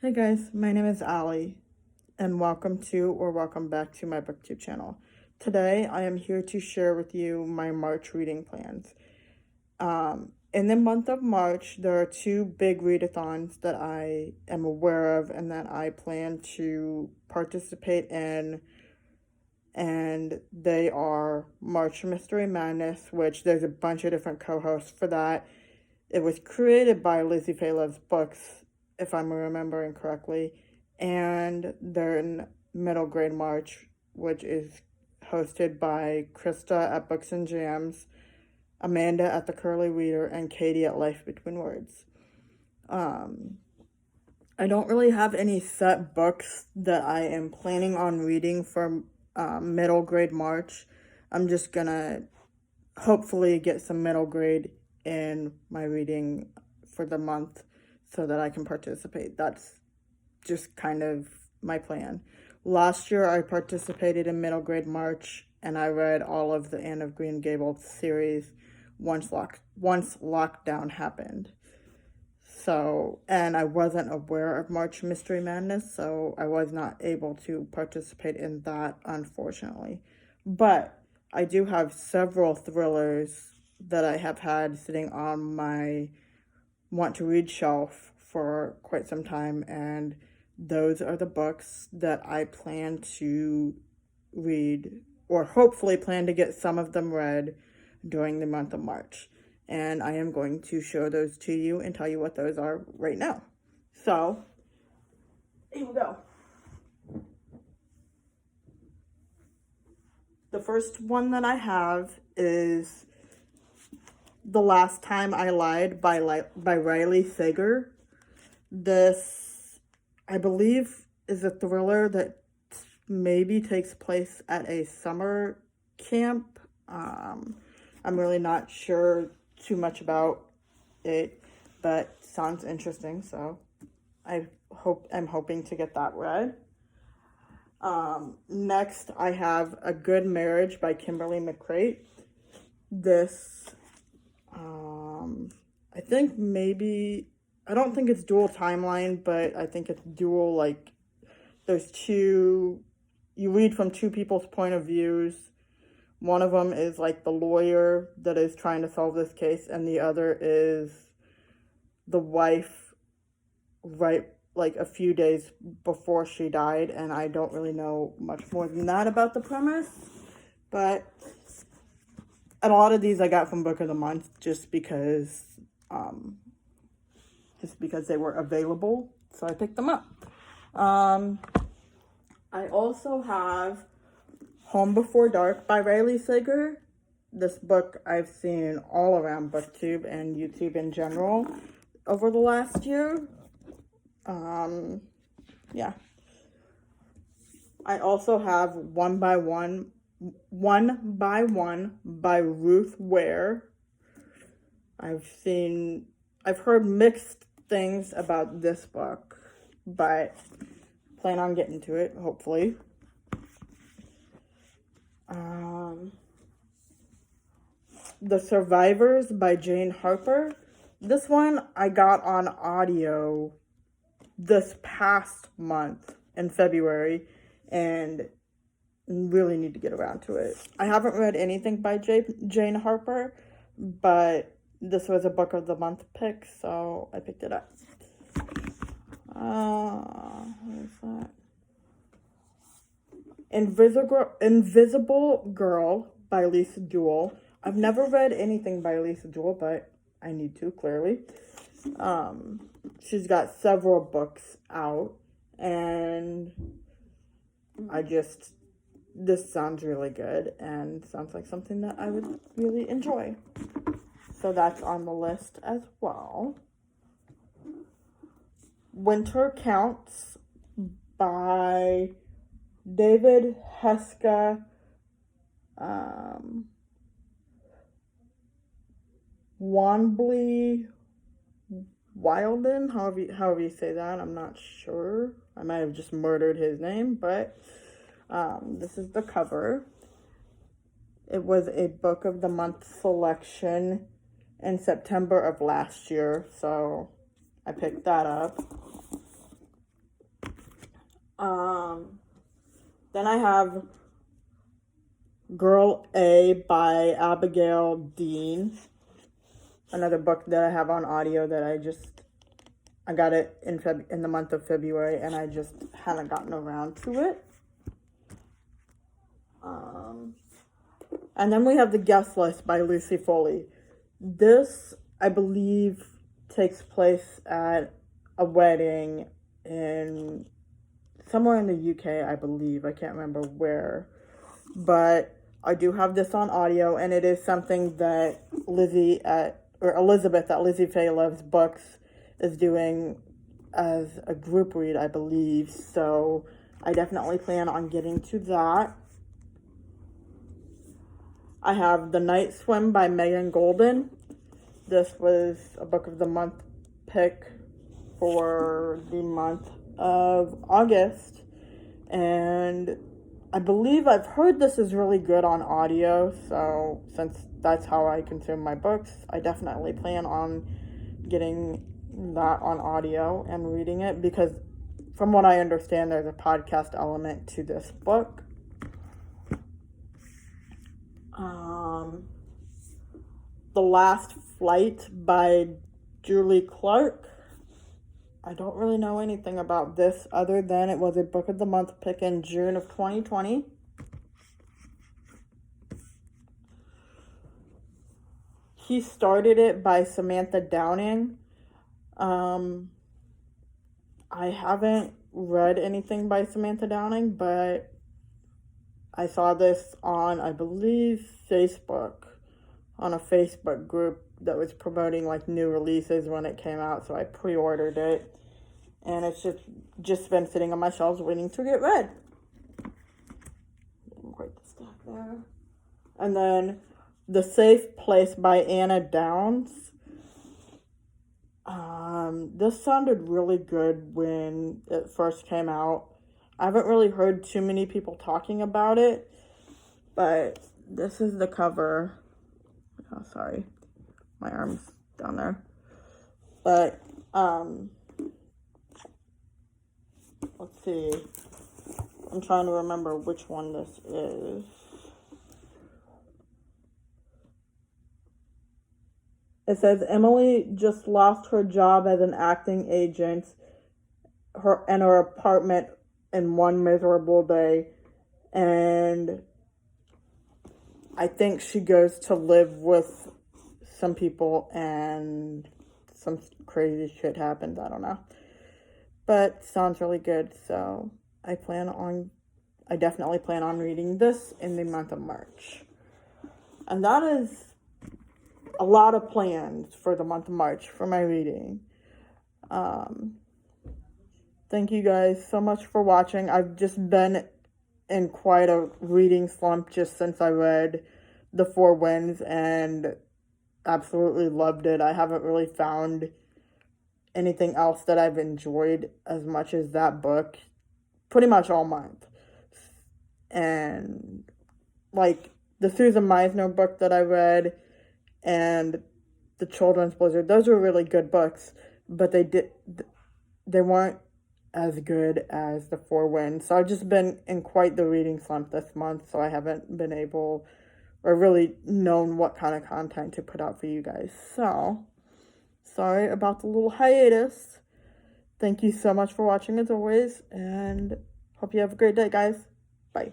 Hey guys, my name is Allie, and welcome back to my booktube channel. Today, I am here to share with you my March reading plans. In the month of March, there are two big readathons that I am aware of and that I plan to participate in, and they are March Mystery Madness, which there's a bunch of different co-hosts for that. It was created by Lizzie Faye Loves Books, if I'm remembering correctly, and then Middle Grade March, which is hosted by Krista at Books and Jams, Amanda at The Curly Reader, and Katie at Life Between Words. I don't really have any set books that I am planning on reading for Middle Grade March. I'm just gonna hopefully get some middle grade in my reading for the month so that I can participate. That's just kind of my plan. Last year, I participated in Middle Grade March, and I read all of the Anne of Green Gables series once lockdown happened. So, and I wasn't aware of March Mystery Madness, so I was not able to participate in that, unfortunately. But I do have several thrillers that I have had sitting on my want to read shelf for quite some time, and those are the books that I plan to read, or hopefully plan to get some of them read during the month of March. And I am going to show those to you and tell you what those are right now. So, here we go. The first one that I have is The Last Time I Lied by Riley Sager. This, I believe, is a thriller that maybe takes place at a summer camp. I'm really not sure too much about it, but sounds interesting, so I'm hoping to get that read. Next, I have A Good Marriage by Kimberly Mcrate. This, I think maybe, I don't think it's dual timeline, but I think it's dual, like, there's two, you read from two people's point of views. One of them is, like, the lawyer that is trying to solve this case, and the other is the wife, right, like, a few days before she died, and I don't really know much more than that about the premise, but a lot of these I got from Book of the Month just because they were available, so I picked them up. I also have Home Before Dark by Riley Sager. This book I've seen all around BookTube and YouTube in general over the last year. Yeah. I also have One by One by Ruth Ware. I've heard mixed things about this book, but plan on getting to it, hopefully. The Survivors by Jane Harper. This one I got on audio this past month in February, and really need to get around to it. I haven't read anything by Jane Harper, but this was a Book of the Month pick, so I picked it up. What is that? Invisible Girl by Lisa Jewell. I've never read anything by Lisa Jewell, but I need to, clearly. She's got several books out, and this sounds really good and sounds like something that I would really enjoy. So that's on the list as well. Winter Counts by David Heska Wanbley Wilden, however you say that, I'm not sure. I might have just murdered his name, but this is the cover. It was a Book of the Month selection in September of last year, so I picked that up. Then I have Girl A by Abigail Dean. Another book that I have on audio that I got it in the month of February, and I just haven't gotten around to it. And then we have The Guest List by Lucy Foley. This, I believe, takes place at a wedding in somewhere in the UK, I believe. I can't remember where. But I do have this on audio, and it is something that Elizabeth at Lizzie Faye Loves Books is doing as a group read, I believe. So I definitely plan on getting to that. I have The Night Swim by Megan Golden. This was a book of the month pick for the month of August. And I believe I've heard this is really good on audio. So since that's how I consume my books, I definitely plan on getting that on audio and reading it. Because from what I understand, there's a podcast element to this book. The Last Flight by Julie Clark. I don't really know anything about this other than it was a book of the month pick in June of 2020. He Started It by Samantha Downing. I haven't read anything by Samantha Downing, but I saw this on, I believe, Facebook, on a Facebook group that was promoting like new releases when it came out, so I pre-ordered it, and it's just been sitting on my shelves waiting to get read. Quite the stack there. And then The Safe Place by Anna Downs. This sounded really good when it first came out. I haven't really heard too many people talking about it, but this is the cover. Oh, sorry. My arm's down there. But, let's see. I'm trying to remember which one this is. It says, Emily just lost her job as an acting agent and her apartment in one miserable day. And I think she goes to live with some people and some crazy shit happens. I don't know. But sounds really good. So I definitely plan on reading this in the month of March. And that is a lot of plans for the month of March for my reading. Thank you guys so much for watching. I've just been in quite a reading slump just since I read The Four Winds and absolutely loved it. I haven't really found anything else that I've enjoyed as much as that book pretty much all month. And like the Susan Meisner book that I read and the Children's Blizzard, those were really good books, but they weren't as good as The Four Winds. So I've just been in quite the reading slump this month, so I haven't been able or really known what kind of content to put out for you guys. So, sorry about the little hiatus. Thank you so much for watching as always, and hope you have a great day, guys. Bye.